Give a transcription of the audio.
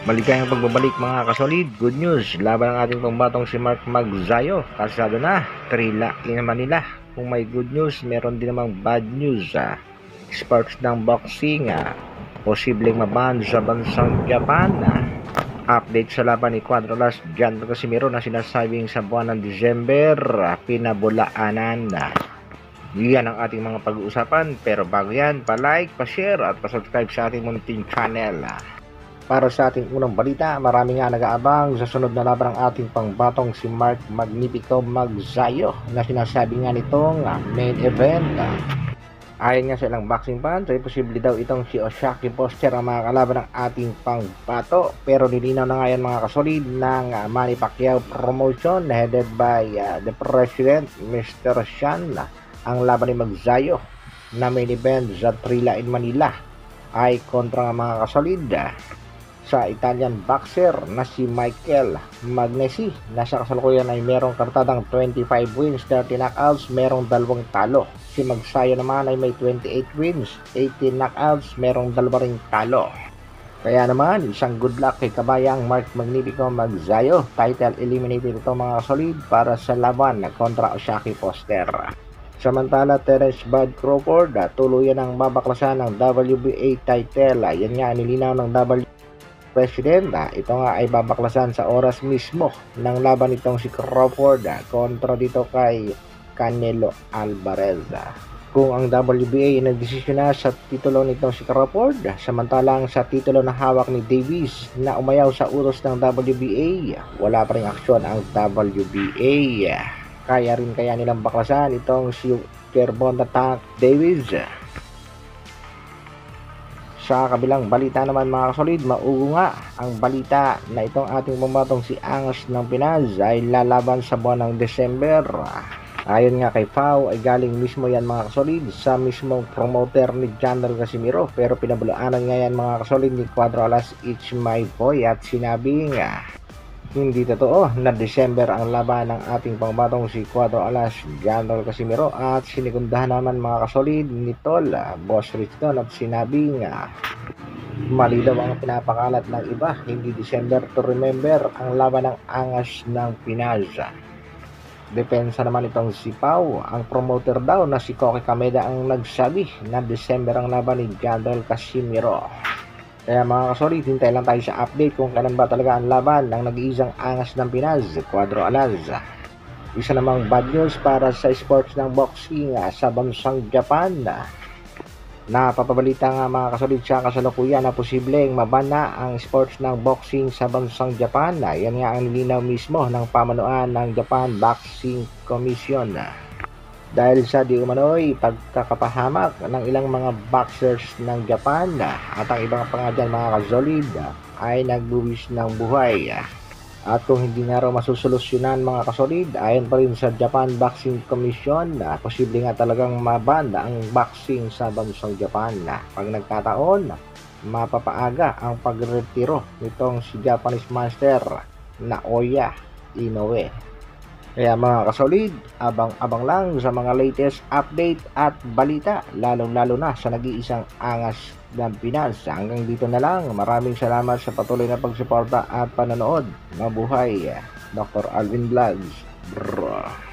Maligayang pagbabalik mga kasolid. Good news, laban ang ating pambatong si Mark Magsayo. Kalsado na, trila naman nila. Kung may good news, meron din namang bad news. Sparks ng boxing, posibleng maban sa bansang Japan. Update sa laban ni Cuadrolas Jan Casimiro na sinasabing sa buwan ng December, pinabulaanan. Yan ang ating mga pag-uusapan. Pero bago yan, pa-like, pa-share at pa-subscribe sa ating munting channel. Para sa ating unang balita, marami nga nag-aabang sa sunod na laban ng ating pangbatong si Mark Magnifico Magsayo na sinasabi nga nitong main event. Ayon nga sa ilang boxing fans, ay posible daw itong si Oshaki Foster ang mga kalaban ng ating pangbato. Pero nilinaw na nga yan mga kasolid ng Manny Pacquiao promotion headed by the President, Mr. Shan. Ang laban ni Magsayo na main event sa Trila in Manila ay kontra nga mga kasolid sa Italian boxer na si Michael Magnesi na sa kasalukuyan ay merong kartadang 25 wins, 30 knockouts, merong 2 talo. Si Magsayo naman ay may 28 wins, 18 knockouts, merong 2 ring talo. Kaya naman, isang good luck kay kabayang Mark Magnifico Magsayo. Title eliminated ito mga solid para sa laban kontra Oshaki Foster. Samantala, Terence Bud Crawford tuluyan ang babaklasan ng WBA title. Yan nga nilinaw ng President. Ito nga ay babaklasan sa oras mismo ng laban itong si Crawford kontra dito kay Canelo Alvarez. Kung ang WBA nagdesisyon na sa titulo nitong si Crawford, samantalang sa titulo na hawak ni Davis na umayaw sa utos ng WBA, wala pa ring aksyon ang WBA. Kaya rin kaya nilang baklasan itong si Gervonta Tank Davis. Sa kabilang balita naman mga kasolid, maugo nga ang balita na itong ating pambatong si Angas ng Pinas ay lalaban sa buwan ng December. Ayon nga kay Pau ay galing mismo yan mga kasolid sa mismong promoter ni Jandal Casimiro, pero pinabulaanan nga yan mga kasolid ni Cuadrolas It's My Boy at sinabi nga hindi totoo na December ang laban ng ating pangbatong si Cuadrolas Jandal Casimiro at sinikundahan naman mga kasolid ni Tol Boss Richton at sinabi nga mali daw ang pinapakalat ng iba, hindi December to remember ang laban ng Angas ng Pinas. Depensa naman itong si Pau, ang promoter daw na si Koki Kameda ang nagsabi na December ang laban ni Jandal Casimiro. Kaya mga kasolid, hintay lang tayo sa update kung kailan ba talaga ang laban ng nag-iisang Angas ng Pinas, Cuadrolas. Isa namang bad news para sa sports ng boxing sa bansang Japan. Napapabalita nga mga kasolid sa kasalukuyan na posibleng mabana ang sports ng boxing sa bansang Japan. Yan nga ang nilinaw mismo ng pamunuan ng Japan Boxing Commission. Dahil sa di umano'y pagkakapahamak ng ilang mga boxers ng Japan at ang ibang pa nga dyan mga kasolid ay nagbuwis ng buhay. At kung hindi nga raw masusolusyonan mga kasolid, ayon pa rin sa Japan Boxing Commission, posible nga talagang mabanda ang boxing sa bansang Japan. Pag nagkataon, mapapaaga ang pagretiro nitong si Japanese Master Naoya Inoue. Kaya mga kasolid, abang-abang lang sa mga latest update at balita, lalong-lalo na sa nag-iisang Angas ng Pinas. Hanggang dito na lang. Maraming salamat sa patuloy na pagsuporta at panonood. Mabuhay, Dr. Alvin Vlogs. Bro.